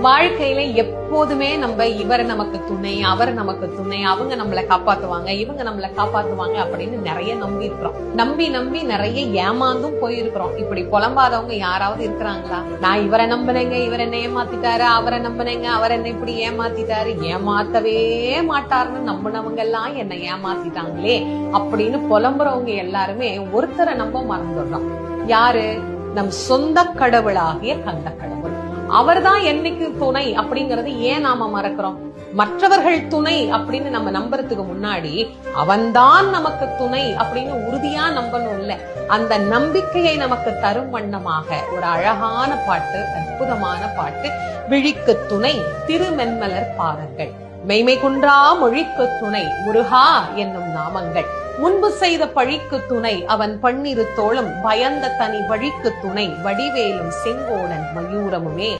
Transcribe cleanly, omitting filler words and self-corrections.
வாழ்க்கையில எப்போதுமே நம்ம இவர் நமக்கு துணை, அவர் நமக்கு துணை, அவங்க நம்மளை காப்பாத்துவாங்க, இவங்க நம்மளை காப்பாத்துவாங்க அப்படின்னு நிறைய நம்பி இருக்கிறோம். நம்பி நம்பி நிறைய ஏமாந்தும் போயிருக்கிறோம். இப்படி புலம்பாதவங்க யாராவது இருக்கிறாங்களா? நான் இவரை நம்பினேங்க, இவர் என்ன ஏமாத்திட்டாரு, அவரை நம்பினேங்க, அவர் என்ன இப்படி ஏமாத்திட்டாரு, ஏமாத்தவே மாட்டாருன்னு நம்பினவங்க எல்லாம் என்ன ஏமாத்திட்டாங்களே அப்படின்னு புலம்புறவங்க எல்லாருமே ஒருத்தரை நம்ப மறந்துடுறோம். யாரு? நம் சொந்த கடவுளாகிய கந்த கடவுள். அவர்தான் என்னைக்கு துணை அப்படிங்கறது ஏன் நாம மறக்கிறோம்? மற்றவர்கள் துணை அப்படின்னு நம்ம நம்புறதுக்கு முன்னாடி அவன்தான் நமக்கு துணை அப்படின்னு உறுதியா நம்பணும் இல்ல. அந்த நம்பிக்கையை நமக்கு தரும் வண்ணமாக ஒரு அழகான பாட்டு, அற்புதமான பாட்டு. விழிக்கு துணை திருமென்மலர் பாதங்கள், மெய்மை குன்றா மொழிக்கு துணை முருகா என்னும் நாமங்கள். முன்பு செய்த பழிக்கு துணை அவன் பன்னிரு தோளும், பயந்த தனி வழிக்கு துணை வடிவேலும் செங்கோடன் மயூரமுமே.